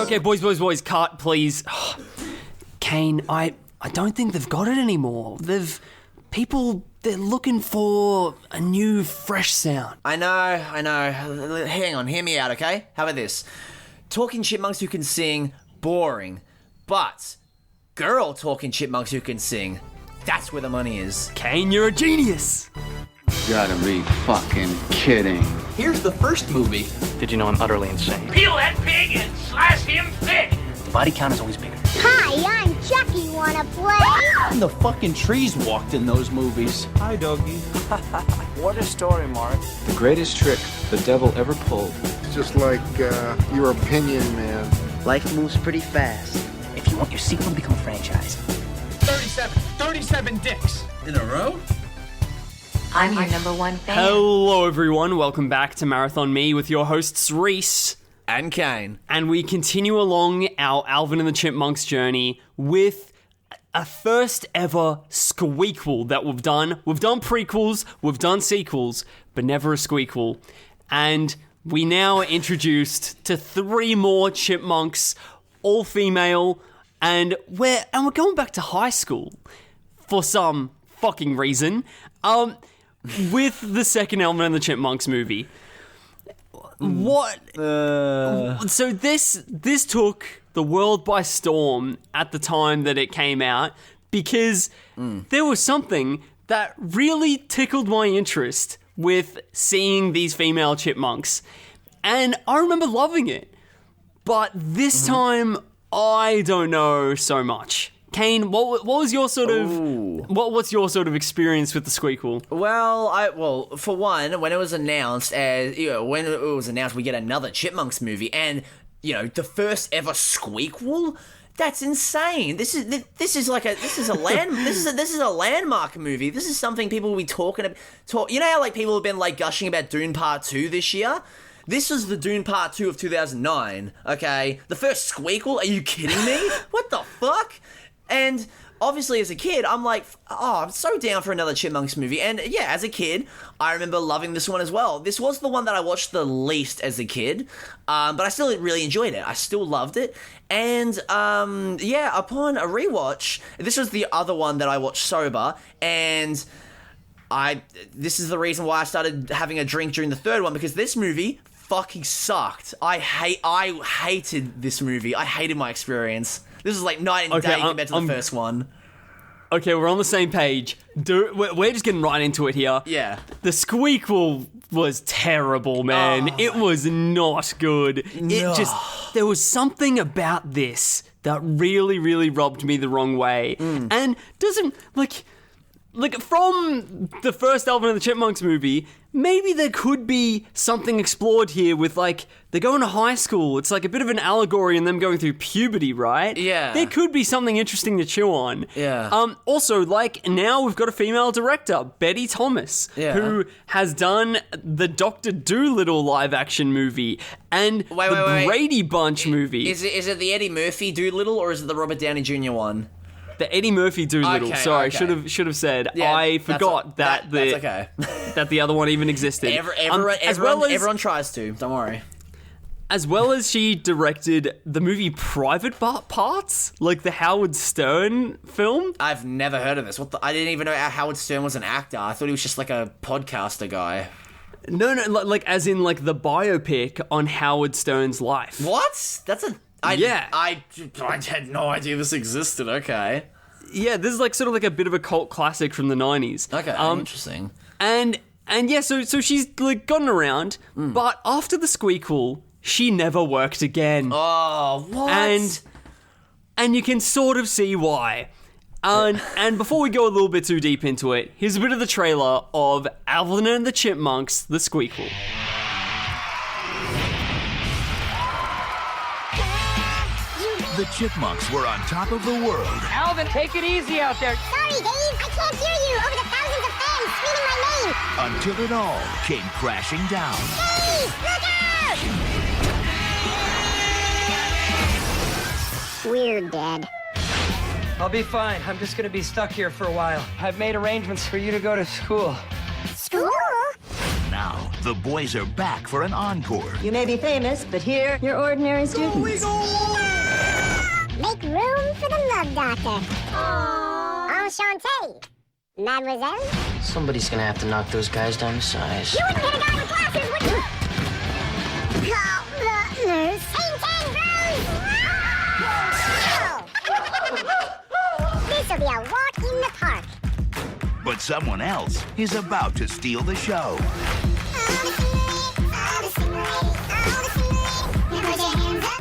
Okay, boys, cut, please. Kane, I don't think they've got it anymore. They're looking for a new, fresh sound. I know. Hang on, hear me out, okay? How about this? Talking chipmunks who can sing, boring. But girl talking chipmunks who can sing, that's where the money is. Kane, you're a genius. You gotta be fucking kidding. Here's the first movie. Did you know I'm utterly insane? Peel that pig and slice him thick. The body count is always bigger. Hi, I'm Chucky. Wanna play? The fucking trees walked in those movies. Hi, doggy. What a story, Mark. The greatest trick the devil ever pulled. It's just like your opinion, man. Life moves pretty fast. If you want your sequel to become a franchise. 37 dicks. In a row? I'm your number one fan. Hello, everyone. Welcome back to Marathon Me with your hosts, Rhys and Kane. And we continue along our Alvin and the Chipmunks journey with a first ever Squeakquel that we've done. We've done prequels, we've done sequels, but never a Squeakquel. And we now are introduced to 3 more chipmunks, all female, and we're going back to high school for some fucking reason. With the second Alvin and the Chipmunks movie. What? So this took the world by storm at the time that it came out because there was something that really tickled my interest with seeing these female chipmunks. And I remember loving it. But this time, I don't know so much. Kane, what was your sort of what's your sort of experience with the Squeakquel? Well, for one, when it was announced we get another Chipmunks movie, and the first ever Squeakquel. That's insane. This is a landmark movie. This is something people will be talking about. You know how people have been gushing about Dune Part 2 this year? This was the Dune Part 2 of 2009. Okay, the first Squeakquel. Are you kidding me? What the fuck? And obviously, as a kid, I'm like, I'm so down for another Chipmunks movie. And yeah, as a kid, I remember loving this one as well. This was the one that I watched the least as a kid, but I still really enjoyed it. I still loved it. And upon a rewatch, this was the other one that I watched sober, and this is the reason why I started having a drink during the third one, because this movie fucking sucked. I hated this movie. I hated my experience. This is like night and day compared to the first one. Okay, we're on the same page. We're just getting right into it here. Yeah. The Squeakquel was terrible, man. It was not good. No. There was something about this that really, really rubbed me the wrong way. And doesn't, from the first Alvin and the Chipmunks movie, maybe there could be something explored here with, they're going to high school. It's a bit of an allegory in them going through puberty, right? Yeah. There could be something interesting to chew on. Yeah. Also, now we've got a female director, Betty Thomas, who has done the Dr. Dolittle live-action movie and the Brady Bunch movie. Is it the Eddie Murphy Dolittle, or is it the Robert Downey Jr. one? The Eddie Murphy Dolittle. Okay, Sorry, okay. should have said. Yeah, I forgot that's okay. that the other one even existed. Everyone tries to. Don't worry. As well as she directed the movie Private Parts, the Howard Stern film. I've never heard of this. I didn't even know Howard Stern was an actor. I thought he was just a podcaster guy. No, as in the biopic on Howard Stern's life. What? That's a... I had no idea this existed. Okay. Yeah, this is sort of a bit of a cult classic from the 90s. Okay, interesting. And yeah, so she's gotten around, but after the Squeakquel, she never worked again. Oh, what? And you can sort of see why. And before we go a little bit too deep into it, here's a bit of the trailer of Alvin and the Chipmunks, the Squeakquel. The Chipmunks were on top of the world. Alvin, take it easy out there. Sorry, Dave. I can't hear you over the thousands of fans screaming my name. Until it all came crashing down. Dave, look out! We're dead. I'll be fine. I'm just gonna be stuck here for a while. I've made arrangements for you to go to school. School? Now, The boys are back for an encore. You may be famous, but here, you're ordinary students. Make room for the love doctor. Enchanté. Mademoiselle? Somebody's gonna have to knock those guys down to size. You wouldn't hit a guy with glasses, would you? Call the nurse. This'll be a walk in the park. But someone else is about to steal the show.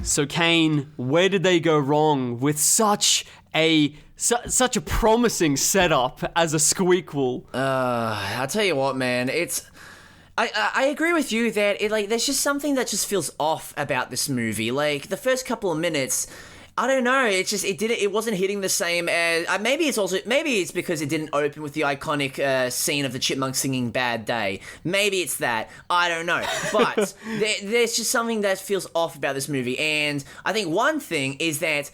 So Kane, where did they go wrong with such a promising setup as a Squeakquel? I'll tell you what, man. I agree with you that there's just something that just feels off about this movie. Like the first couple of minutes, I don't know. It wasn't hitting the same as. Maybe it's because it didn't open with the iconic scene of the Chipmunks singing "Bad Day." Maybe it's that. I don't know. But there's just something that feels off about this movie, and I think one thing is that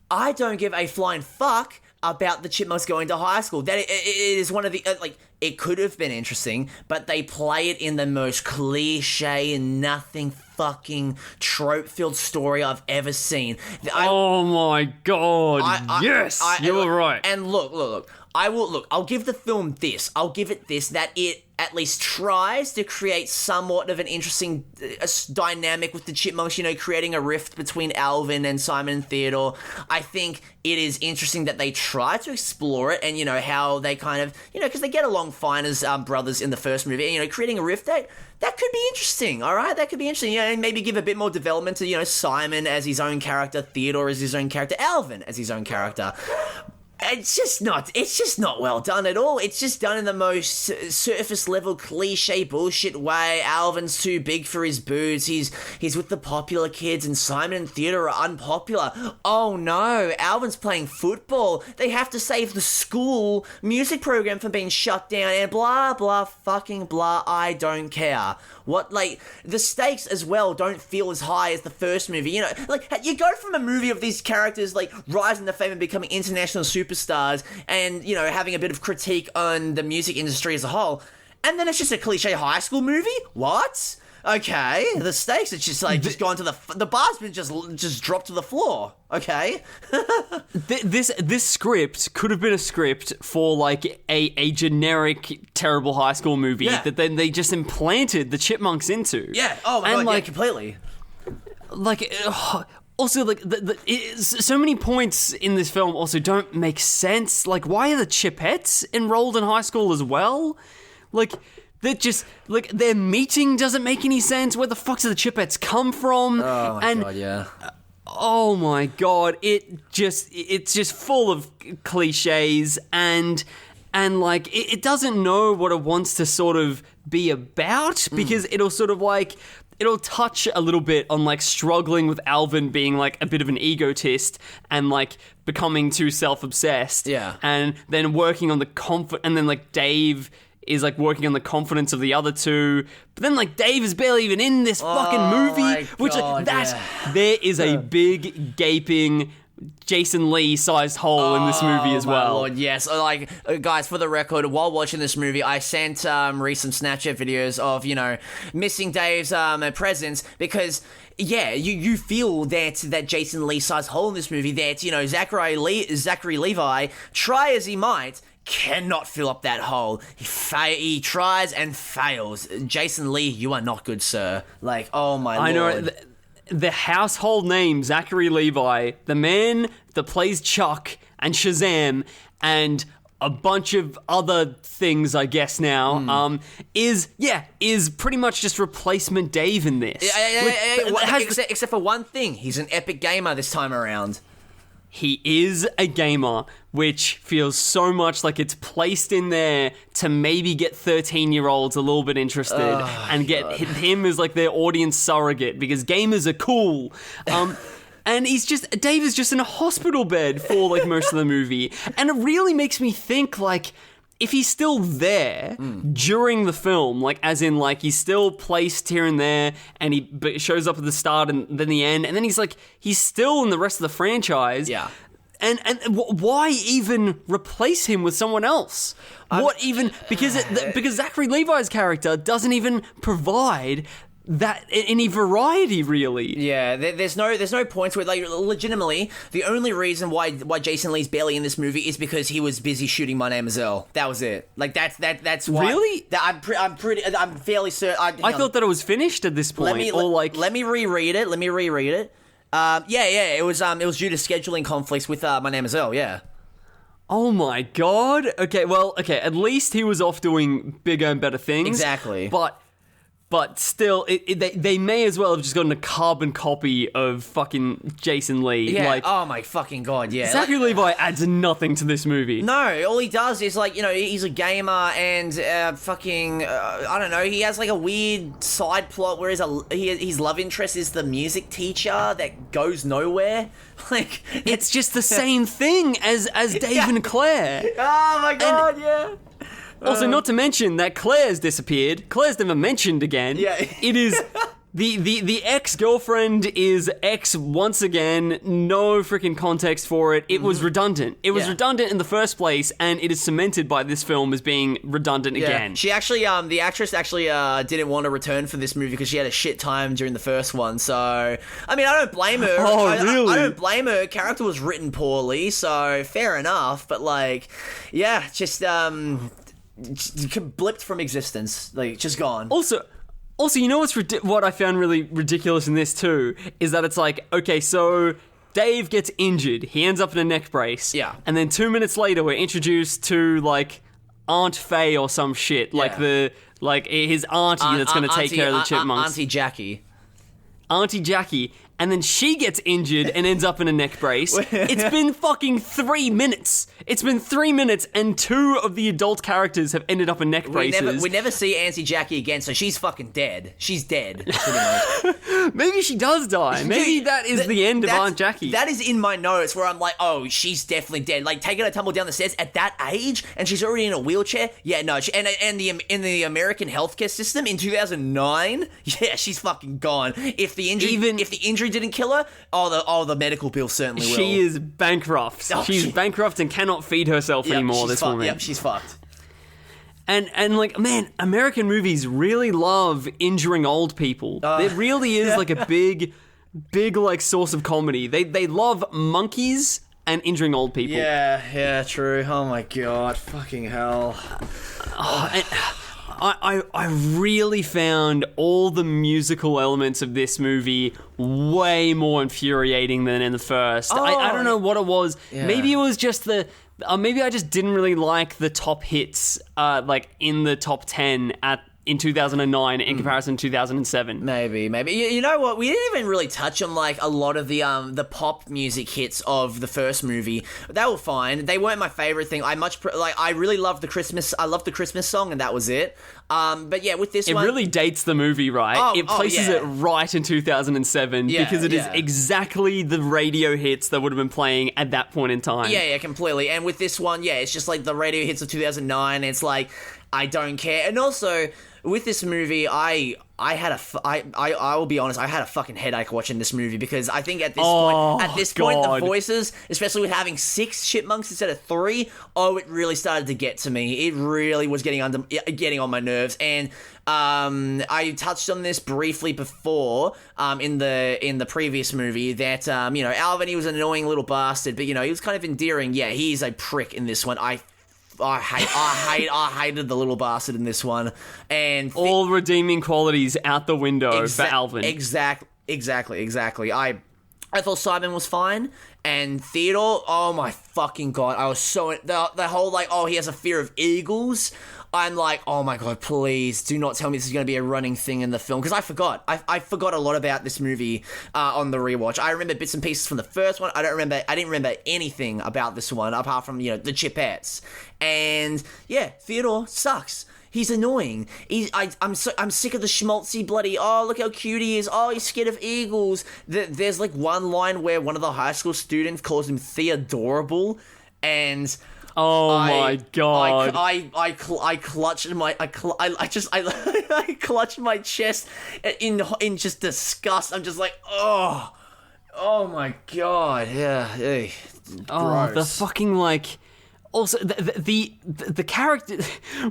I don't give a flying fuck about the Chipmunks going to high school. That it is one of the it could have been interesting, but they play it in the most cliche and nothing fucking trope-filled story I've ever seen. Oh my god! Yes, you were right. And look. I'll give the film this. I'll give it this, that it at least tries to create somewhat of an interesting dynamic with the Chipmunks, creating a rift between Alvin and Simon and Theodore. I think it is interesting that they try to explore it and, how they kind of, because they get along fine as brothers in the first movie, and, creating a rift that could be interesting, all right? That could be interesting, and maybe give a bit more development to, Simon as his own character, Theodore as his own character, Alvin as his own character. It's just not well done at all. It's just done in the most surface level cliche bullshit way. Alvin's too big for his boots. He's with the popular kids, and Simon and Theodore are unpopular. Oh no, Alvin's playing football. They have to save the school music program from being shut down, and blah blah fucking blah. I don't care. The stakes as well don't feel as high as the first movie. You go from a movie of these characters rising to fame and becoming international superstars, and having a bit of critique on the music industry as a whole, and then it's just a cliche high school movie. What? Okay, the stakes, it's just just gone to the bar's been just dropped to the floor. Okay. This script could have been a script for a generic terrible high school movie that then they just implanted the Chipmunks into. Yeah. Oh my god, yeah, completely. Also, so many points in this film also don't make sense. Why are the Chipettes enrolled in high school as well? They're just, their meeting doesn't make any sense. Where the fuck do the Chipettes come from? Oh my god, yeah. Oh my god, it's just full of cliches and it doesn't know what it wants to sort of be about, because it'll sort of it'll touch a little bit on struggling with Alvin being a bit of an egotist and becoming too self-obsessed. Yeah. And then working on the and then Dave is working on the confidence of the other two, but then Dave is barely even in this fucking movie, which there is a big gaping Jason Lee sized hole in this movie as well. Oh my lord, yes. Guys, for the record, while watching this movie, I sent Rhys some Snapchat videos of missing Dave's presence, because you feel that Jason Lee sized hole in this movie that Zachary Levi, try as he might, cannot fill up that hole. He tries and fails. Jason Lee, you are not good, sir. Oh my lord. I know. The household name, Zachary Levi, the man that plays Chuck and Shazam and a bunch of other things, I guess now, is pretty much just replacement Dave in this. Except for one thing, he's an epic gamer this time around. He is a gamer, which feels so much like it's placed in there to maybe get 13-year-olds a little bit interested and get him as their audience surrogate, because gamers are cool. And Dave is just in a hospital bed for most of the movie. And it really makes me think if he's still there during the film, as in he's still placed here and there, and he shows up at the start and then the end, and then he's still in the rest of the franchise. Yeah. And why even replace him with someone else? Because Zachary Levi's character doesn't even provide that any variety, really. Yeah, there's no points where, like, legitimately the only reason why Jason Lee's barely in this movie is because he was busy shooting My Name Is Earl. That was it. Like that's why. Really? I'm fairly certain. I thought that it was finished at this point. Let me reread it. It was due to scheduling conflicts with My Name Is Earl. Yeah. Oh my god. Okay, at least he was off doing bigger and better things. Exactly. But still, they may as well have just gotten a carbon copy of fucking Jason Lee. Yeah. Like, oh my fucking god. Yeah. Zachary Levi adds nothing to this movie. No, all he does is, like, he's a gamer and I don't know. He has like a weird side plot where his love interest is the music teacher that goes nowhere. Like, it's just the same thing as Dave and Claire. Oh my god. Yeah. Also, not to mention that Claire's disappeared. Claire's never mentioned again. Yeah. It is... The ex-girlfriend is ex once again. No freaking context for it. It was redundant. It was redundant in the first place, and it is cemented by this film as being redundant again. She actually, the actress actually didn't want to return for this movie because she had a shit time during the first one. So, I mean, I don't blame her. Oh, really? I don't blame her. Character was written poorly, so fair enough. But, like, yeah, just blipped from existence. Like, just gone. Also, you know what I found really ridiculous in this too is that it's like, okay, so Dave gets injured, he ends up in a neck brace, and then 2 minutes later we're introduced to, like, Aunt Faye or some shit, like his auntie that's going to take care of the chipmunks. Auntie Jackie. And then she gets injured and ends up in a neck brace. It's been fucking 3 minutes. It's been 3 minutes, and 2 of the adult characters have ended up in neck braces. We never see Auntie Jackie again, so she's fucking dead. She's dead, pretty much. Maybe she does die. Maybe that is the end of Aunt Jackie. That is in my notes where I'm like, oh, she's definitely dead. Like, taking a tumble down the stairs at that age, and she's already in a wheelchair. Yeah, no. In the American healthcare system in 2009, yeah, she's fucking gone. If the injury didn't kill her, the medical bill certainly will. She is bankrupt. She's bankrupt and cannot feed herself anymore, this woman. Yep, she's fucked. And like, man, American movies really love injuring old people. There really is like a big like source of comedy. They love monkeys and injuring old people. Yeah, true. Oh my god, fucking hell. I really found all the musical elements of this movie way more infuriating than in the first. I don't know what it was. Yeah. Maybe it was just maybe I just didn't really like the top hits, like in the top 10 in 2009 in comparison to 2007. Maybe. You know what? We didn't even really touch on, like, a lot of the pop music hits of the first movie. They were fine. They weren't my favorite thing. I really loved the Christmas. I loved the Christmas song, and that was it. But yeah, with this one, it really dates the movie, right? It places it right in 2007 because it is exactly the radio hits that would have been playing at that point in time. Yeah, completely. And with this one, it's just like the radio hits of 2009. It's like, I don't care. And also, with this movie, I will be honest, I had a fucking headache watching this movie because I think at this point, the voices, especially with having 6 chipmunks instead of 3, it really started to get to me. It really was getting on my nerves. And I touched on this briefly before in the previous movie that Alvin, he was an annoying little bastard, but he was kind of endearing. Yeah, he is a prick in this one. I hated the little bastard in this one, and all redeeming qualities out the window for Alvin. Exactly. I thought Simon was fine, and Theodore. Oh my fucking god! I was so the whole like, he has a fear of eagles. I'm like, oh my god, please do not tell me this is going to be a running thing in the film, because I forgot. I forgot a lot about this movie on the rewatch. I remember bits and pieces from the first one. I didn't remember anything about this one apart from the Chipettes. And yeah, Theodore sucks. He's annoying. I'm sick of the schmaltzy bloody, look how cute he is. He's scared of eagles. There's like one line where one of the high school students calls him Theodorable, and my god! I clutched my chest in just disgust. I'm just like, Oh my god, yeah. Ugh. Oh, the Gross. fucking like. Also, the character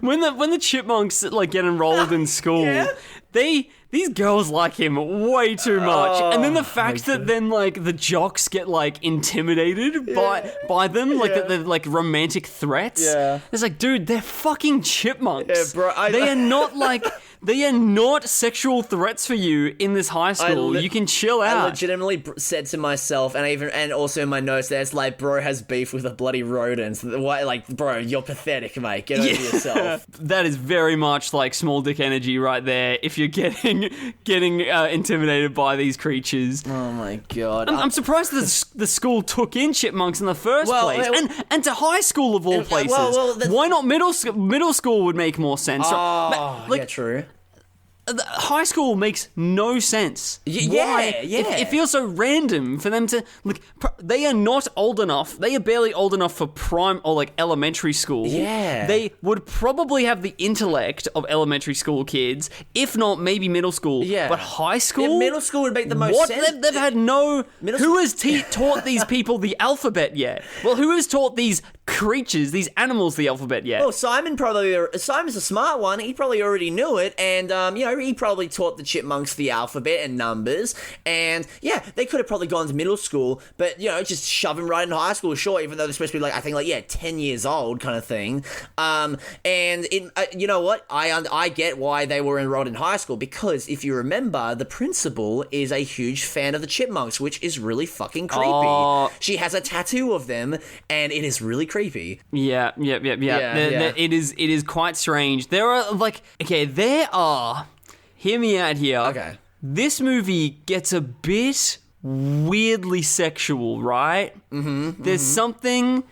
when the chipmunks like get enrolled in school, these girls like him way too much, and then the fact that then like the jocks get like intimidated by them, like they're like romantic threats. Yeah. It's like, dude, they're fucking chipmunks. Yeah, bro, they are not like. They are not sexual threats for you in this high school. You can chill out. I legitimately said to myself, and also in my notes, there's like, bro has beef with a bloody rodent. Why, like, bro, you're pathetic, mate. Get over yourself. That is very much like small dick energy right there. If you're getting intimidated by these creatures. Oh my god. I'm surprised that the school took in chipmunks in the first place, and to high school of all places. Why not middle school? Middle school would make more sense. Yeah, true. High school makes no sense. Yeah. It feels so random for them to like. They are not old enough. They are barely old enough for prime or like elementary school. Yeah. They would probably have the intellect of elementary school kids, if not maybe middle school. Yeah. But high school. Yeah, middle school would make the most sense. They've had no. Who has taught these people the alphabet yet? Well, who has taught these creatures, these animals, the alphabet yet? Well, Simon's a smart one. He probably already knew it, and he probably taught the chipmunks the alphabet and numbers. And yeah, they could have probably gone to middle school, but just shove them right in high school, sure. Even though they're supposed to be like, I think 10 years old, kind of thing. And you know what? I get why they were enrolled in high school, because if you remember, the principal is a huge fan of the chipmunks, which is really fucking creepy. She has a tattoo of them, and it is really creepy. Yeah. It is quite strange. There are hear me out here. Okay. This movie gets a bit weirdly sexual, right? Mm-hmm. There's something,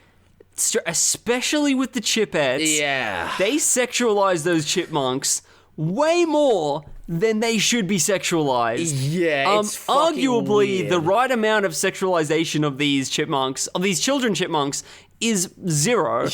especially with the chipettes. Yeah. They sexualize those chipmunks way more than they should be sexualized. Yeah, it's fucking arguably weird. The right amount of sexualization of these chipmunks, of these children chipmunks, is 0.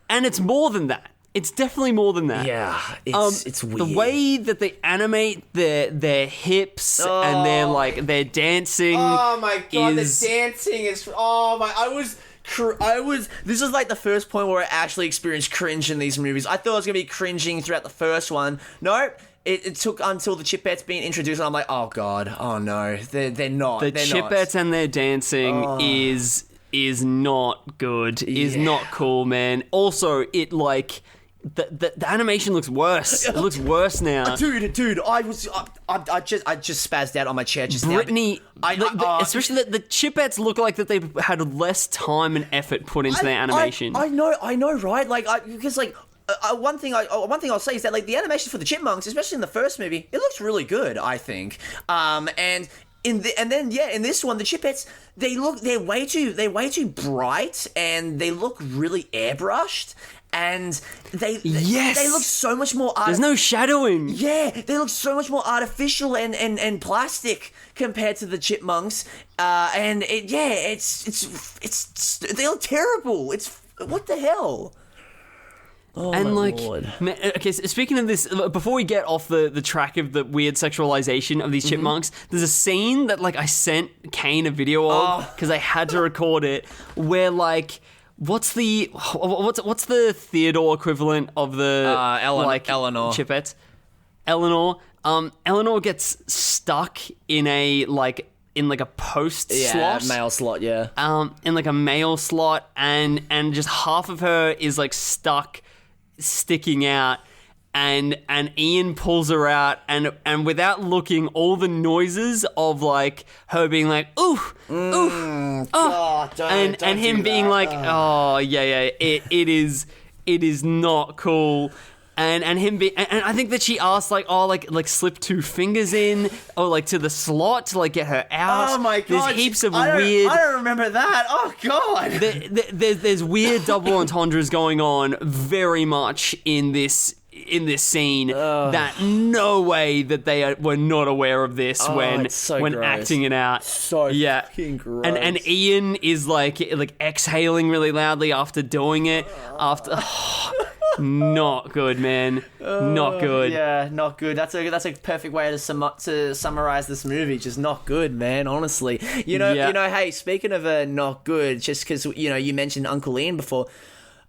And it's more than that. It's definitely more than that. Yeah, it's weird. The way that they animate their hips and their dancing. Oh my god, the dancing is. Oh my, I was. This is like the first point where I actually experienced cringe in these movies. I thought I was gonna be cringing throughout the first one. Nope. It took until the chipettes being introduced, and I'm like, oh god, oh no, they're not. The chipettes and their dancing is not good. Is not cool, man. Also, it like. The animation looks worse. It looks worse now, dude. I just spazzed out on my chair just Brittany, now. especially the chipettes look like that they've had less time and effort put into their animation. I know, right? One thing I'll say is that like the animation for the chipmunks, especially in the first movie, it looks really good. I think, in this one, the chipettes they're way too bright, and they look really airbrushed. And they look so much more There's no shadowing. Yeah, they look so much more artificial and plastic compared to the chipmunks. And it's they look terrible. It's what the hell? Oh, and my like, Lord. Okay, so speaking of this, before we get off the track of the weird sexualization of these chipmunks, there's a scene that like I sent Kane a video of because I had to record it, where like. What's the Theodore equivalent of the Eleanor chipettes? Eleanor. Eleanor gets stuck in a post slot. Mail slot. Yeah. In like a mail slot, and just half of her is like stuck, sticking out. And Ian pulls her out, and without looking, all the noises of like her being like oof, oof, God, don't and him being like, oh yeah, it is not cool, and him being, and I think that she asked like, oh like slip 2 fingers in, or like to the slot to like get her out. Oh my god, there's heaps of weird. I don't remember that. Oh god, there's weird double entendres going on very much in this scene that no way that they were not aware of this when gross. acting it out. So fucking gross. And Ian is like exhaling really loudly after doing it. Not good, man. Not good. Yeah, not good. That's a perfect way to summarize this movie. Just not good, man. Honestly, you know. Hey, speaking of not good, just because you mentioned Uncle Ian before.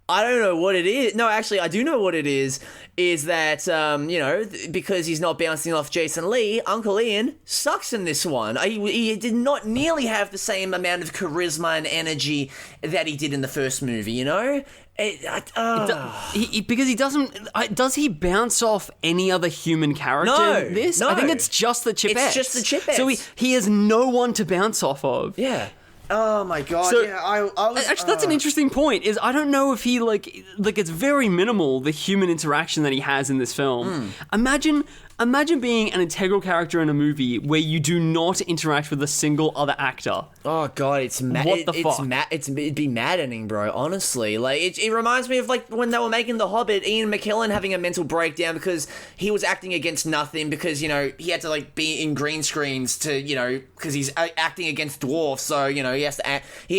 I don't know what it is. No, actually, I do know what it is. Is that, because he's not bouncing off Jason Lee, Uncle Ian sucks in this one. He did not nearly have the same amount of charisma and energy that he did in the first movie, Because he doesn't... Does he bounce off any other human character in this? No. I think it's just the Chipettes. It's just the Chipettes. So he has no one to bounce off of. Yeah. Oh my god! So, yeah, I was actually, that's an interesting point. Is I don't know if he like it's very minimal the human interaction that he has in this film. Imagine being an integral character in a movie where you do not interact with a single other actor. Oh god, it's what the fuck? It'd be maddening, bro. Honestly, like it reminds me of like when they were making The Hobbit, Ian McKellen having a mental breakdown because he was acting against nothing because he had to like be in green screens to because he's acting against dwarfs, so he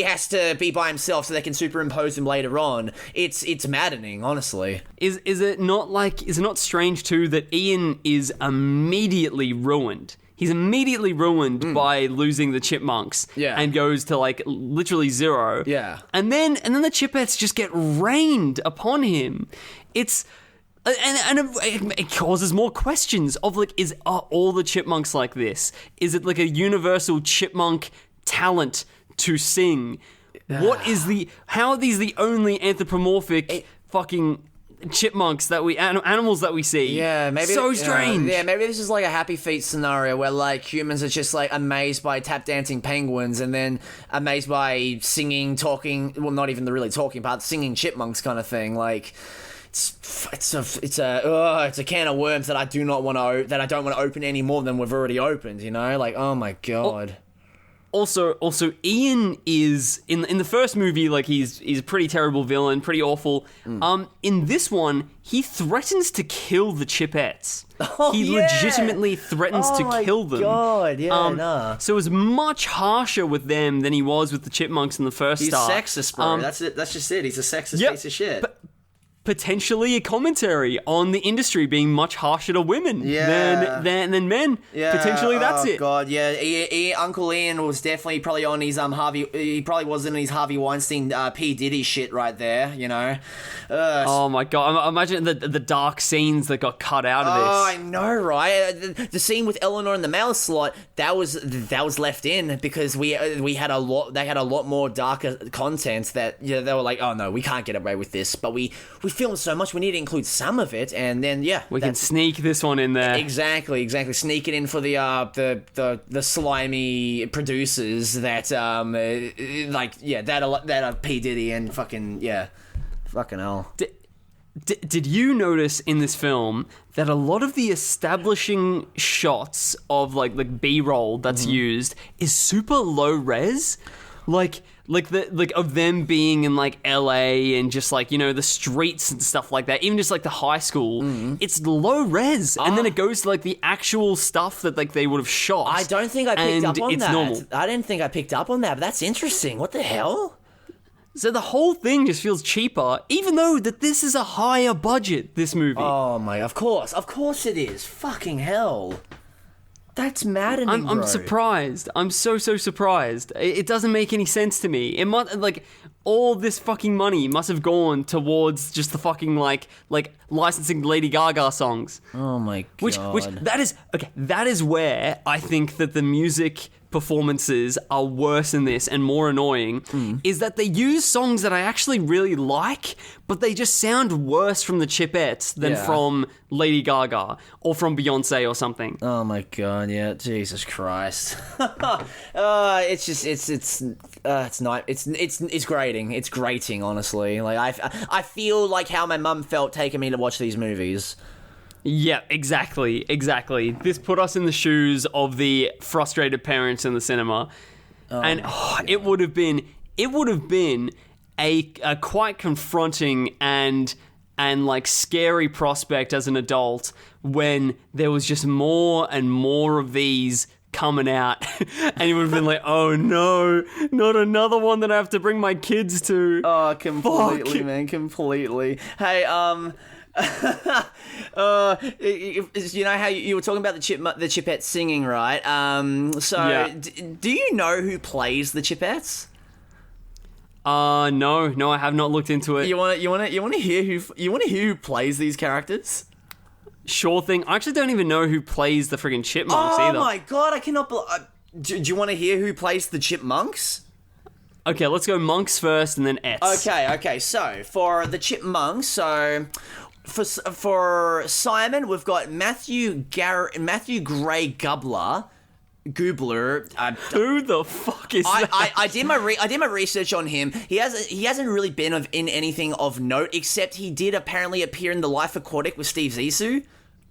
has to be by himself so they can superimpose him later on. It's maddening, honestly. Is it not strange too that Ian is immediately ruined? He's immediately ruined by losing the Chipmunks, and goes to like literally zero. Yeah, and then the Chipettes just get rained upon him. It's and it causes more questions of like, are all the Chipmunks like this? Is it like a universal chipmunk talent to sing? How are these the only anthropomorphic fucking chipmunks that animals that we see? Yeah, maybe so strange. Maybe this is like a Happy Feet scenario where like humans are just like amazed by tap dancing penguins and then amazed by singing, talking. Well, not even the really talking part, singing chipmunks kind of thing. Like it's a can of worms that I don't want to open any more than we've already opened. Like, oh my god. Also, Ian is in the first movie, like he's a pretty terrible villain, pretty awful. In this one, he threatens to kill the Chipettes. He legitimately threatens to kill them. Oh my god, So it was much harsher with them than he was with the Chipmunks in the first start. He's sexist, bro. That's it. That's just it. He's a sexist piece of shit. Potentially a commentary on the industry being much harsher to women than men. Yeah. Potentially that's it. Oh god, yeah. Uncle Ian was definitely probably on his Harvey. He probably was in his Harvey Weinstein P Diddy shit right there. Oh my god! Imagine the dark scenes that got cut out of this. Oh, I know, right? The scene with Eleanor in the mail slot that was left in because we had a lot. They had a lot more darker content that they were like, oh no, we can't get away with this, but we filmed so much, we need to include some of it, and then we can sneak this one in there. Exactly. Sneak it in for the slimy producers that that are P Diddy and fucking hell. Did you notice in this film that a lot of the establishing shots of like B-roll that's used is super low res? Like of them being in like LA and just like the streets and stuff like that, even just like the high school, it's low res, and then it goes to like the actual stuff that like they would have shot. I don't think I picked up on that. Normal. I didn't think I picked up on that, but that's interesting. What the hell? So the whole thing just feels cheaper, even though that this is a higher budget, this movie. Oh my, of course it is. Fucking hell. That's maddening, I'm surprised. I'm so surprised. It doesn't make any sense to me. It must all this fucking money must have gone towards just the fucking like licensing Lady Gaga songs. Oh my god. Which that is where I think that the music performances are worse in this and more annoying, is that they use songs that I actually really like, but they just sound worse from the Chipettes than from Lady Gaga or from Beyonce or something. Oh my god, yeah, Jesus Christ. It's grating. It's grating, honestly. Like I feel like how my mum felt taking me to watch these movies. Yeah, exactly. This put us in the shoes of the frustrated parents in the cinema. It would have been a quite confronting and like scary prospect as an adult when there was just more and more of these coming out, and he would have been like, "Oh no, not another one that I have to bring my kids to." Oh, completely, man, completely. Hey, you know how you were talking about the Chipettes singing, right? Do you know who plays the Chipettes? No, I have not looked into it. You want to hear who plays these characters? Sure thing. I actually don't even know who plays the friggin' Chipmunks either. Oh my god, I cannot do you want to hear who plays the Chipmunks? Okay, let's go monks first and then Ets. Okay. So, for the Chipmunks, for Simon, we've got Matthew Gray Goobler. Who the fuck is that? I did my research on him. He hasn't really been in anything of note, except he did apparently appear in The Life Aquatic with Steve Zissou.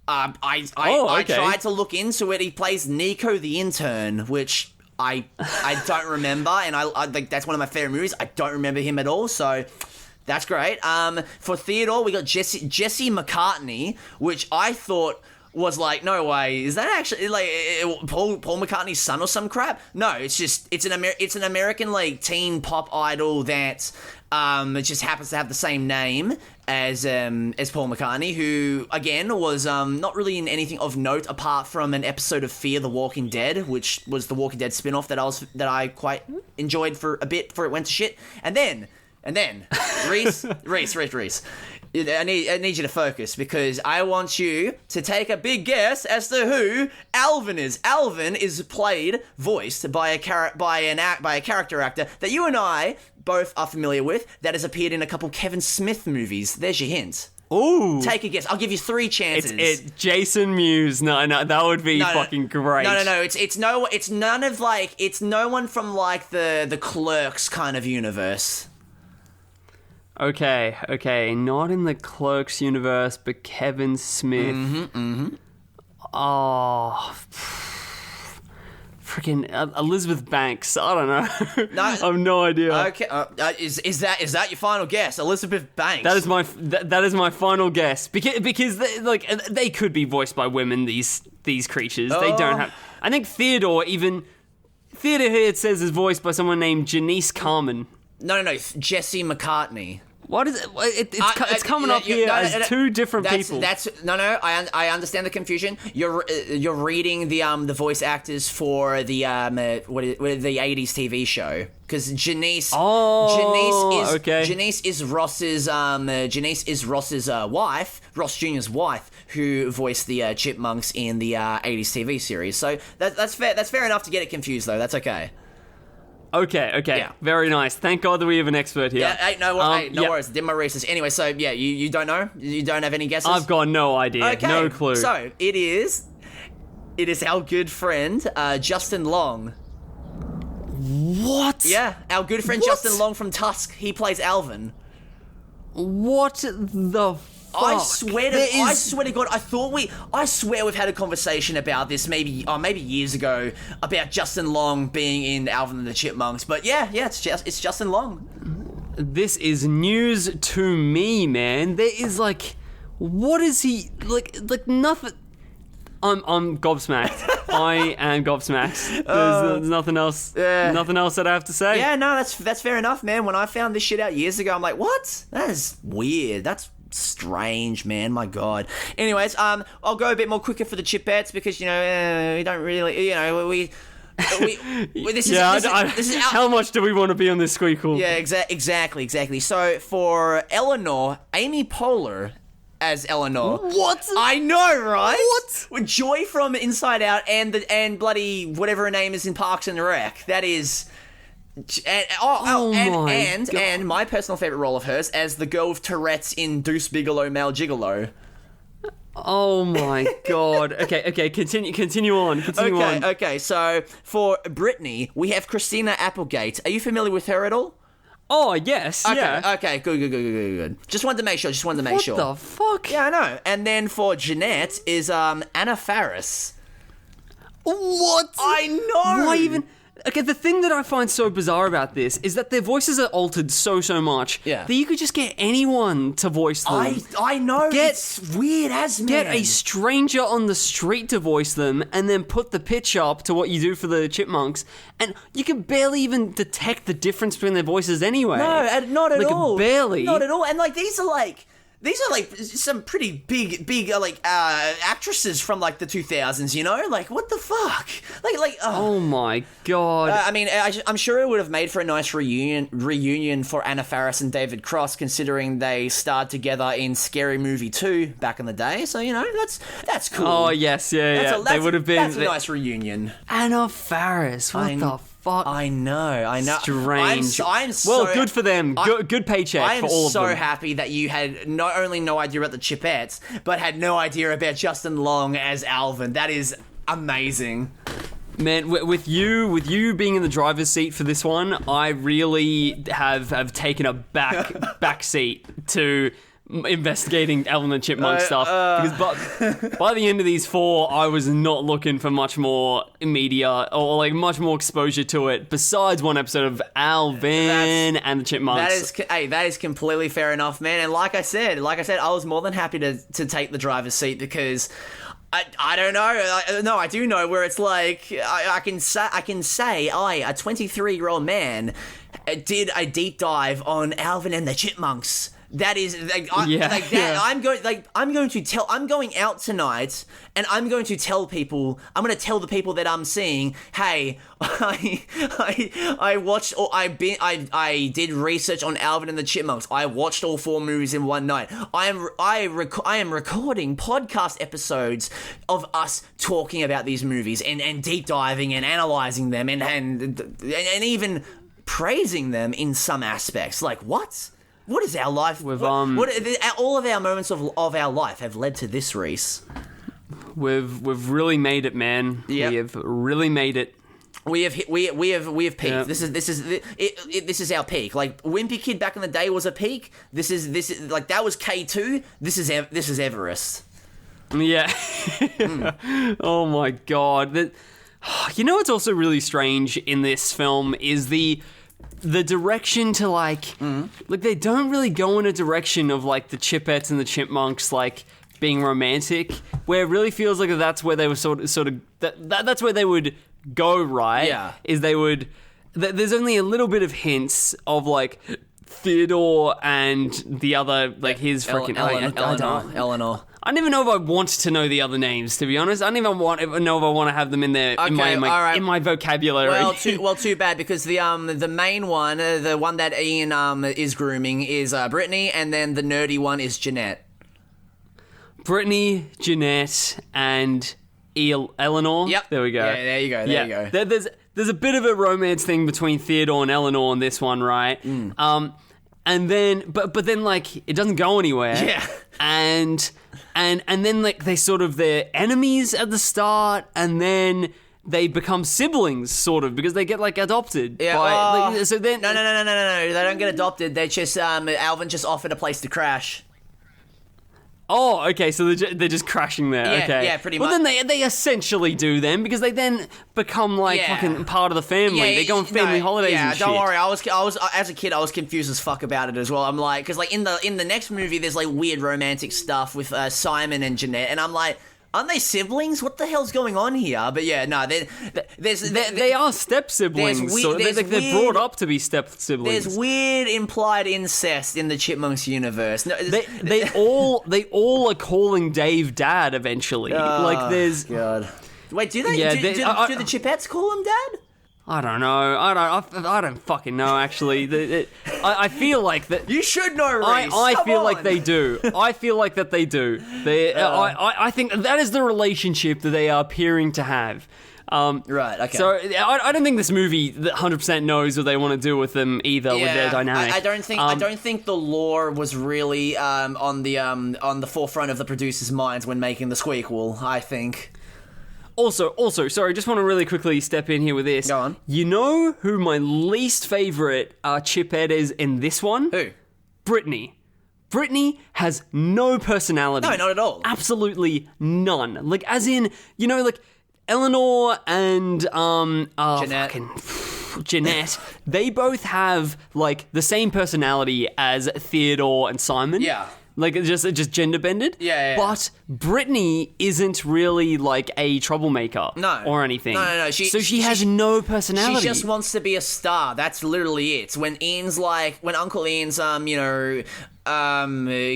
I tried to look into it. He plays Nico the intern, which I don't remember, and I like that's one of my favorite movies. I don't remember him at all, so that's great. For Theodore, we got Jesse McCartney, which I thought was like, no way, is that actually like Paul McCartney's son or some crap? No, it's an American like teen pop idol that it just happens to have the same name as Paul McCartney, who again was not really in anything of note apart from an episode of Fear the Walking Dead, which was the Walking Dead spin-off that I quite enjoyed for a bit before it went to shit. And then Rhys. I need you to focus, because I want you to take a big guess as to who Alvin is. Alvin is voiced by a character actor that you and I both are familiar with, that has appeared in a couple Kevin Smith movies. There's your hint. Ooh. Take a guess. I'll give you 3 chances. It's Jason Mewes. No, that would be fucking great. No. It's no one from like the Clerks kind of universe. Okay, not in the Clerks universe, but Kevin Smith. Mm-hmm. Oh, freaking Elizabeth Banks. I don't know. No, I have no idea. Okay, is that your final guess, Elizabeth Banks? That is my final guess, because they could be voiced by women. These creatures, they don't have. I think Theodore here it says is voiced by someone named Janice Carmen. No, Jesse McCartney. What is it? It's coming up here as 2 different people. I understand the confusion. You're reading the voice actors for the the 80s TV show, because Janice is Ross's wife, Ross Jr.'s wife, who voiced the Chipmunks in the 80s TV series. So that's fair. That's fair enough to get it confused, though. That's okay. Okay. Yeah. Very nice. Thank God that we have an expert here. Yeah, no worries. Did my research. Anyway, so yeah, you don't know? You don't have any guesses? I've got no idea. Okay. No clue. So it is our good friend, Justin Long. What? Yeah, our good friend Justin Long from Tusk. He plays Alvin. What the fuck? I swear to God, I swear we've had a conversation about this maybe years ago about Justin Long being in Alvin and the Chipmunks. But yeah, it's Justin Long. This is news to me, man. There is what is he like nothing. I'm gobsmacked. I am gobsmacked. There's nothing else. Nothing else that I have to say. Yeah, no, that's fair enough, man. When I found this shit out years ago, I'm like, what? That is weird. That's strange, man. My God. Anyways, I'll go a bit more quicker for the Chipettes, because we don't really, this is how much do we want to be on this Squeakquel? Yeah, exactly. So for Eleanor, Amy Poehler as Eleanor. What? I know, right? What? With Joy from Inside Out and bloody whatever her name is in Parks and Rec. That is. And my personal favorite role of hers as the girl with Tourette's in Deuce Bigalow, Male Gigolo. Oh my God. Okay, continue on. Okay, so for Brittany, we have Christina Applegate. Are you familiar with her at all? Oh, yes, yeah. Okay, good. Just wanted to make sure. What the fuck? Yeah, I know. And then for Jeanette is Anna Faris. What? I know! Why even... okay, the thing that I find so bizarre about this is that their voices are altered so much that you could just get anyone to voice them. I know, it's weird as man. Get a stranger on the street to voice them and then put the pitch up to what you do for the Chipmunks, and you can barely even detect the difference between their voices anyway. No, not at all. Barely. Not at all. And these are some pretty big actresses from the 2000s, you know? What the fuck? Oh my god. I mean, I'm sure it would have made for a nice reunion for Anna Faris and David Cross, considering they starred together in Scary Movie 2 back in the day. So, you know, that's cool. Oh yes, they would have been. That's a nice reunion. Anna Faris, what the fuck? I know. Strange. I'm so good for them. Good paycheck for all of them. I am so happy that you had not only no idea about the Chipettes, but had no idea about Justin Long as Alvin. That is amazing. Man, with you being in the driver's seat for this one, I really have taken a back seat to investigating Alvin and Chipmunk stuff, because by the end of these 4, I was not looking for much more media or much more exposure to it besides one episode of Alvin and the Chipmunks. That is completely fair enough, man. And like I said, I was more than happy to take the driver's seat, because I don't know. I do know where it's I can say I, a 23-year-old man, did a deep dive on Alvin and the Chipmunks. That is I'm going out tonight, and I'm going to tell people. I'm going to tell the people that I'm seeing, hey, I watched, or I did research on Alvin and the Chipmunks. I watched all 4 movies in one night. I am recording podcast episodes of us talking about these movies and deep diving and analyzing them and even praising them in some aspects. What? What is our life? All of our moments of our life have led to this, Rhys. We've really made it, man. Yep. We have really made it. We have peaked. Yep. This is our peak. Wimpy Kid back in the day was a peak. This is that was K2. This is Everest. Yeah. Oh my god. You know what's also really strange in this film is the direction to they don't really go in a direction of the Chipettes and the Chipmunks being romantic, where it really feels like that's where they were sort of that's where they would go, right? Yeah. Is they would there's only a little bit of hints of Theodore and the other his freaking Eleanor. I don't even know if I want to know the other names, to be honest. I don't even know if I want to have them in there in my vocabulary. Well, too bad, because the main one, the one that Ian is grooming, is Brittany, and then the nerdy one is Jeanette. Brittany, Jeanette, and Eleanor. Yep. There we go. Yeah, there you go. There you go. There's a bit of a romance thing between Theodore and Eleanor in this one, right? And then, but then it doesn't go anywhere. Yeah. And then they they're enemies at the start, and then they become siblings sort of, because they get adopted. Yeah. So then no, they don't get adopted. They just Alvin just offered a place to crash. Oh, okay, so they're just crashing there. Yeah, okay. Yeah, pretty much. Well, then they essentially do then, because they then become fucking part of the family. They go on family holidays and shit. Yeah, don't worry. I was as a kid, I was confused as fuck about it as well. I'm because in the next movie, there's weird romantic stuff with Simon and Jeanette, and I'm aren't they siblings? What the hell's going on here? But yeah, no, they are step siblings. They're brought up to be step siblings. There's weird implied incest in the Chipmunks universe. No, they all are calling Dave Dad eventually. There's God. Wait, do they? Yeah, do the Chipettes call him Dad? I don't know. I don't fucking know, actually. I feel like that. You should know, Rhys. I feel like they do. I feel like that they do. I think that is the relationship that they are appearing to have. Right, okay. So I don't think this movie 100% knows what they want to do with them either, with their dynamic. I don't think the lore was really on the forefront of the producers' minds when making the Squeakquel, I think. Also, sorry, just want to really quickly step in here with this. Go on. You know who my least favourite Chipette is in this one? Who? Brittany. Brittany has no personality. No, not at all. Absolutely none. As in, Eleanor and Jeanette. Jeanette, they both have like the same personality as Theodore and Simon. Yeah. Like just gender bended. Yeah. But Brittany isn't really like a troublemaker. No. Or anything. No. So she has no personality. She just wants to be a star. That's literally it. When Uncle Ian's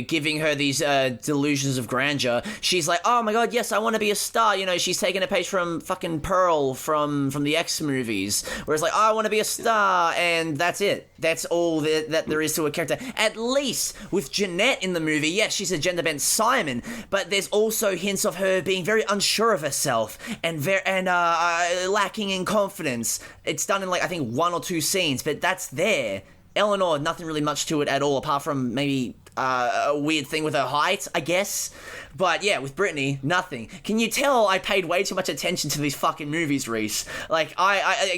giving her these delusions of grandeur, she's like, oh my god, yes, I want to be a star. You know, she's taking a page from fucking Pearl from the X movies, where it's like, oh, I want to be a star, and that's it. That's all that there is to a character. At least with Jeanette in the movie, yes, she's a gender bent Simon, but there's also hints of her being very unsure of herself and lacking in confidence. It's done in like I think 1 or 2 scenes, but that's there. Eleanor, nothing really much to it at all, apart from maybe a weird thing with her height, I guess. But yeah, with Brittany, nothing. Can you tell I paid way too much attention to these fucking movies, Rhys? Like,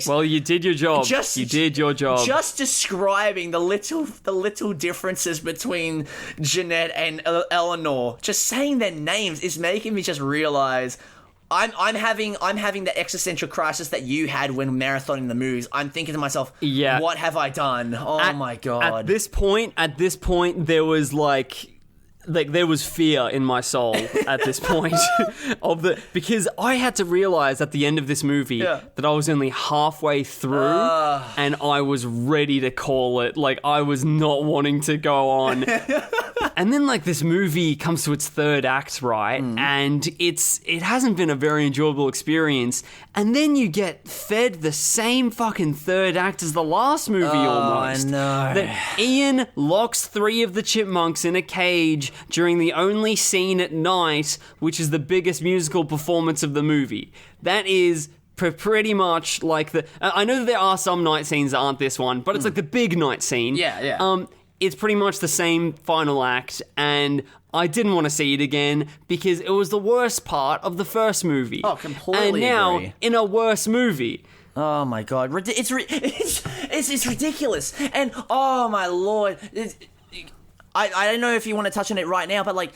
well, you did your job. You did your job. Just describing the little differences between Jeanette and Eleanor, just saying their names is making me just realize I'm having the existential crisis that you had when marathoning the movies. I'm thinking to myself, what have I done? Oh my god. At this point, there was like there was fear in my soul at this point because I had to realize at the end of this movie that I was only halfway through and I was ready to call it. Like, I was not wanting to go on. And then, like, this movie comes to its third act, right? And it hasn't been a very enjoyable experience. And then you get fed the same fucking third act as the last movie almost. I know. That Ian locks 3 of the chipmunks in a cage during the only scene at night, which is the biggest musical performance of the movie. That is pretty much like I know that there are some night scenes that aren't this one, but it's like the big night scene. Yeah. It's pretty much the same final act, and I didn't want to see it again because it was the worst part of the first movie. Oh, completely And now, agree. in a worse movie. Oh my god, it's ridiculous. And oh my lord, I don't know if you want to touch on it right now, but like,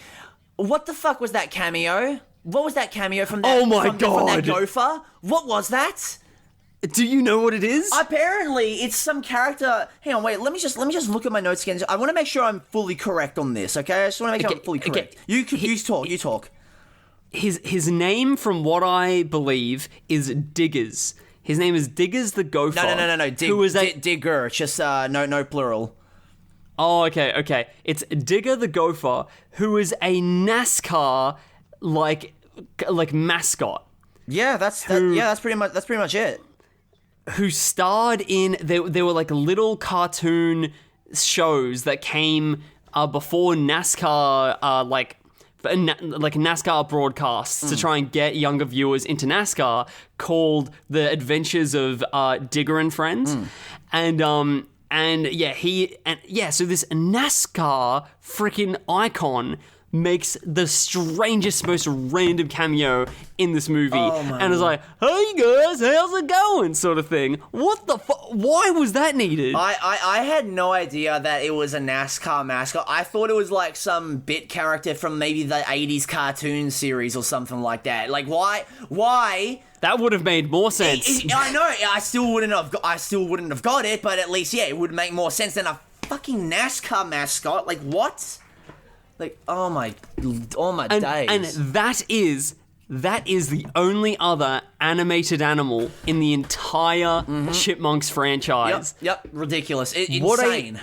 what the fuck was that cameo? What was that cameo from that? Oh my from god, that gopher? What was that? Do you know what it is? Apparently, it's some character. Hang on, wait. Let me just look at my notes again. I want to make sure I'm fully correct on this. Okay, I just want to make sure I'm fully correct. Okay. You talk. His name, from what I believe, is Diggers. His name is Diggers the Gopher. No. Digger. Just no plural. Oh, okay. It's Digger the Gopher, who is a NASCAR like mascot. Yeah, that's pretty much it. Who starred in there were like little cartoon shows that came before NASCAR like NASCAR broadcasts to try and get younger viewers into NASCAR, called The Adventures of Digger and Friends. So this NASCAR freaking icon makes the strangest, most random cameo in this movie. And it's like, hey guys, how's it going? Sort of thing. What the fuck? Why was that needed? I had no idea that it was a NASCAR mascot. I thought it was like some bit character from maybe the 80s cartoon series or something like that. Like, why? That would have made more sense. I know. I still wouldn't have got it, but at least, it would make more sense than a fucking NASCAR mascot. Like, what? Like, oh my days. And that is the only other animated animal in the entire Chipmunks franchise. Yep. Ridiculous. Insane.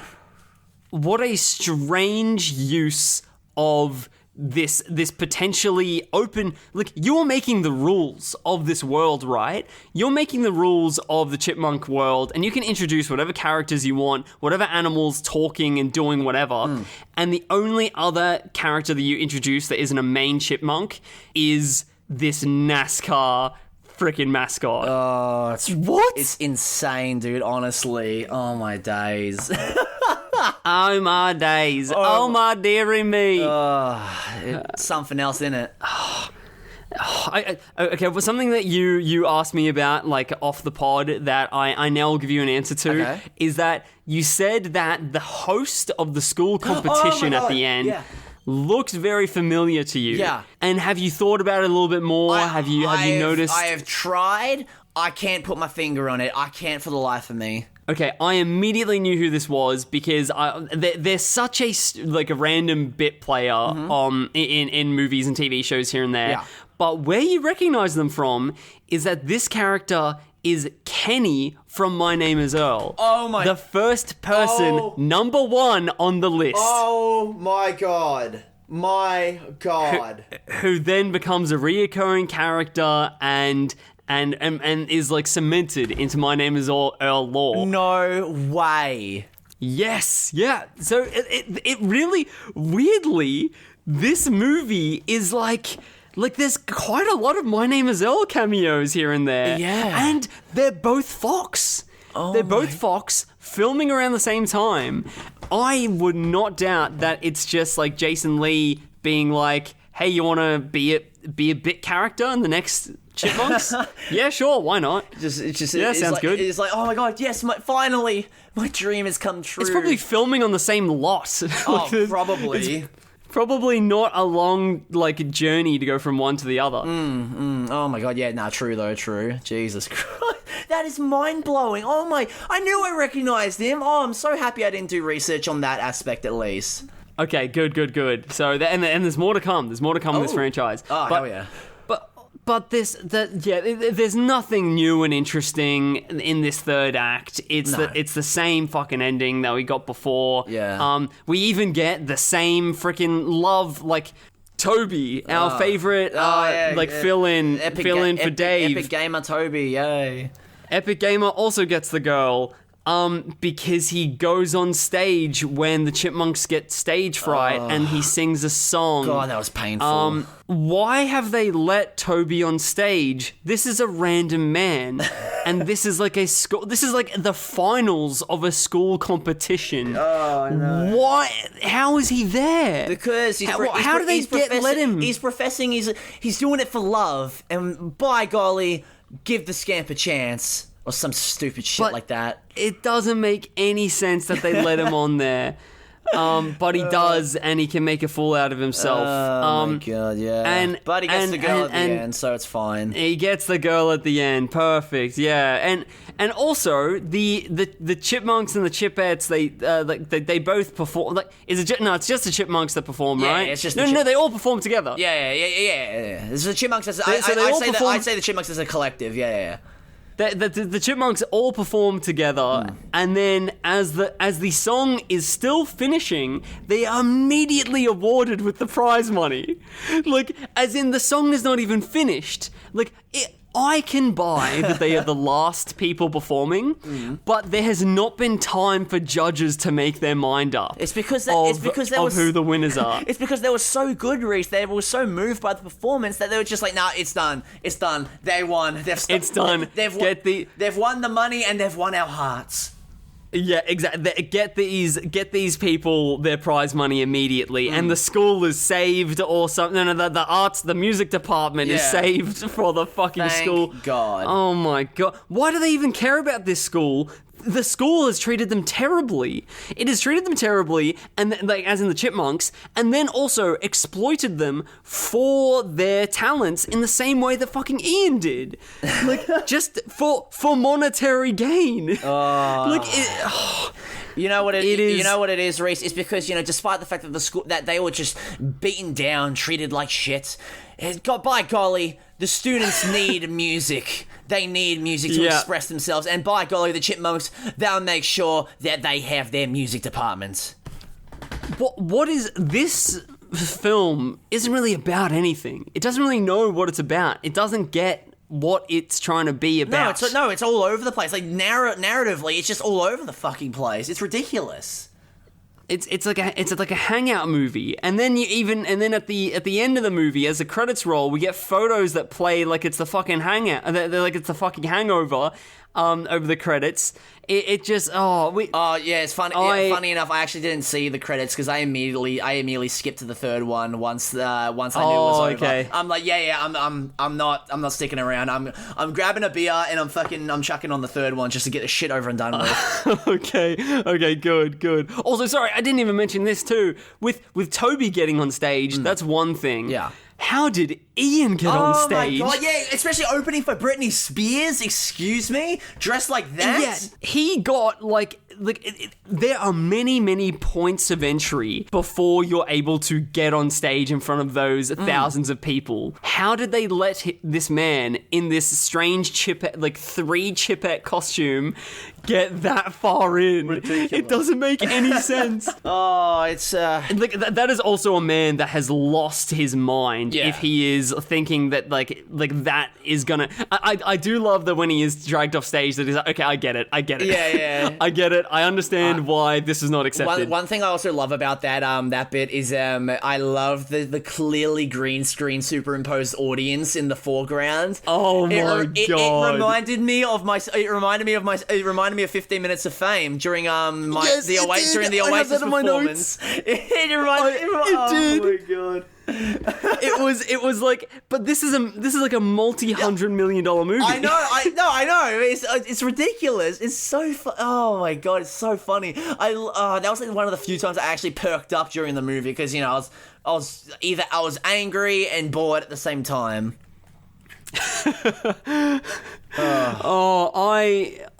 What a strange use of this potentially open... Look, you're making the rules of this world, right? You're making the rules of the chipmunk world, and you can introduce whatever characters you want, whatever animals talking and doing whatever, and the only other character that you introduce that isn't a main chipmunk is this NASCAR freaking mascot. Oh, what? It's insane, dude, honestly. Oh my days. Oh my days. Oh my dearie me. It's something else, isn't it? Okay, well, something that you asked me about, like, off the pod, that I now will give you an answer to, is that you said that the host of the school competition at the end, looks very familiar to you. Yeah. And have you thought about it a little bit more? Have you noticed? I have tried. I can't put my finger on it. I can't for the life of me. Okay, I immediately knew who this was because they're such a random bit player in movies and TV shows here and there. Yeah. But where you recognize them from is that this character is Kenny from My Name is Earl. Oh my... The first person, number one on the list. Oh my god. My god. Who then becomes a reoccurring character and is like cemented into My Name is Earl lore. No way. Yes, yeah. So it really, weirdly, this movie is like there's quite a lot of My Name is Earl cameos here and there. Yeah. And they're both Fox. They're both Fox, filming around the same time. I would not doubt that it's just like Jason Lee being like, hey, you want to be a bit character in the next Chipmunks? Yeah, sure, why not? Sounds good. It's like, oh my god, yes, finally, my dream has come true. It's probably filming on the same lot. Oh, probably. It's probably not a long journey to go from one to the other. Oh my god, yeah, true though, true. Jesus Christ. That is mind-blowing. Oh my, I knew I recognized him. Oh, I'm so happy I didn't do research on that aspect at least. Okay, good. So, and there's more to come. There's more to come in this franchise. Oh, hell yeah. But there's nothing new and interesting in this third act. It's the same fucking ending that we got before. Yeah. We even get the same freaking love, Toby, our favorite, fill-in for Dave. Epic Gamer Toby, yay. Epic Gamer also gets the girl. Because he goes on stage when the Chipmunks get stage fright and he sings a song. God, that was painful. Why have they let Toby on stage? This is a random man. And this is like this is like the finals of a school competition. Oh, no. Why? How is he there? Because how do they let him? He's professing he's doing it for love. And by golly, give the scamp a chance. Or some stupid shit like that. It doesn't make any sense that they let him on there. But he does, and he can make a fool out of himself. Oh my god, yeah. But he gets the girl at the end, so it's fine. He gets the girl at the end, perfect, yeah. And also the Chipmunks and the Chipettes, they both perform. It's just the Chipmunks that perform, right? Yeah, it's just no, they all perform together. Yeah. It's the Chipmunks. I'd say the Chipmunks as a collective. Yeah. The Chipmunks all perform together, and then as the song is still finishing, they are immediately awarded with the prize money. As in the song is not even finished. I can buy that they are the last people performing, but there has not been time for judges to make their mind up. It's because who the winners are. It's because they were so good, Rhys. They were so moved by the performance that they were just like, "Nah, it's done. They won. It's done. They've won the money and they've won our hearts." Yeah, exactly. Get these people their prize money immediately, and the school is saved or something. No, the music department is saved for the fucking school. Thank God. Oh my god. Why do they even care about this school? The school has treated them terribly. It has treated them terribly, and as in the Chipmunks, and then also exploited them for their talents in the same way that fucking Ian did, just for monetary gain. You know what it is? You know what it is, Rhys? It's because, despite the fact that the school that they were just beaten down, treated like shit. By golly, the students need music. They need music to express themselves, and by golly, the Chipmunks, they'll make sure that they have their music department. What is this film? Isn't really about anything. It doesn't really know what it's about. It doesn't get what it's trying to be about. No, it's all over the place. Narratively, it's just all over the fucking place. It's ridiculous. It's like a hangout movie, and then at the end of the movie, as the credits roll, we get photos that play like it's the fucking hangout. They're like it's the fucking Hangover. Over the credits, it just it's funny. Funny enough, I actually didn't see the credits because I immediately skipped to the third one once I knew it was over. Okay. I'm like, I'm not sticking around. I'm grabbing a beer and I'm chucking on the third one just to get the shit over and done with. Okay, good. Also, sorry, I didn't even mention this too. With Toby getting on stage, that's one thing. Yeah. How did Ian get on stage? Oh my god, yeah, especially opening for Britney Spears, excuse me? Dressed like that? Yeah, he got, there are many points of entry before you're able to get on stage in front of those thousands of people. How did they let this man in this strange three Chipette costume get that far in? Ridiculous. It doesn't make any sense. It's that is also a man that has lost his mind if he is thinking that that is gonna. I do love that when he is dragged off stage that he's like, okay, I get it. Yeah. I get it. I understand why this is not accepted. One thing I also love about that bit is I love the clearly green screen superimposed audience in the foreground. Oh my god! It reminded me of 15 Minutes of Fame during the Oasis performance. It reminded me. Oh my god! It was like, but this is like a multi-$100 million movie. I know. It's ridiculous. It's so oh my god, it's so funny. That was one of the few times I actually perked up during the movie because I was angry and bored at the same time.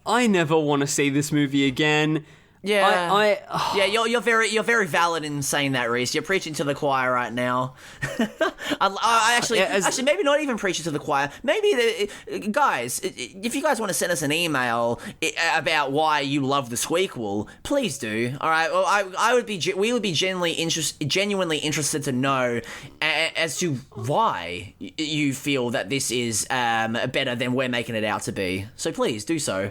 I never want to see this movie again. Yeah, you're very valid in saying that, Rhys. You're preaching to the choir right now. Actually, maybe not even preaching to the choir. Maybe, guys, if you guys want to send us an email about why you love the Squeakquel, please do. All right, well, we would be genuinely interested to know as to why you feel that this is better than we're making it out to be. So please do so.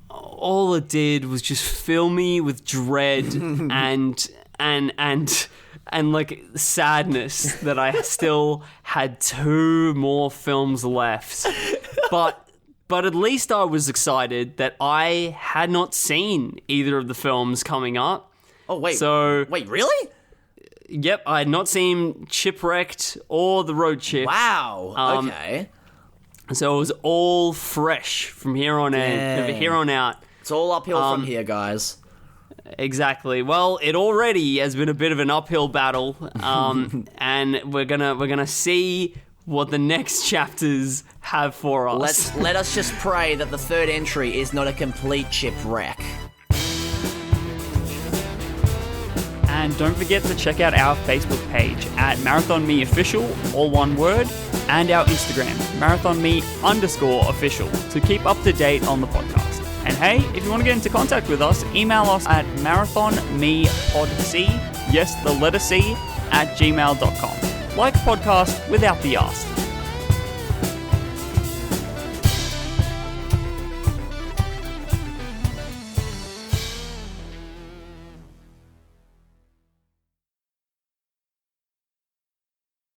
All it did was just fill me with dread and like sadness that I still had 2 more films left. But at least I was excited that I had not seen either of the films coming up. Oh wait. Wait, really? Yep, I had not seen Chipwrecked or The Road Chip. Wow. Okay. So it was all fresh from here on out. It's all uphill from here, guys. Exactly. Well, it already has been a bit of an uphill battle, and we're gonna see what the next chapters have for us. Let us just pray that the third entry is not a complete shipwreck. And don't forget to check out our Facebook page at MarathonMeOfficial, all one word, and our Instagram, MarathonMe_official, to keep up to date on the podcast. And hey, if you want to get into contact with us, email us at marathonmepodc, yes, the letter C, @gmail.com. Like a podcast without the ask.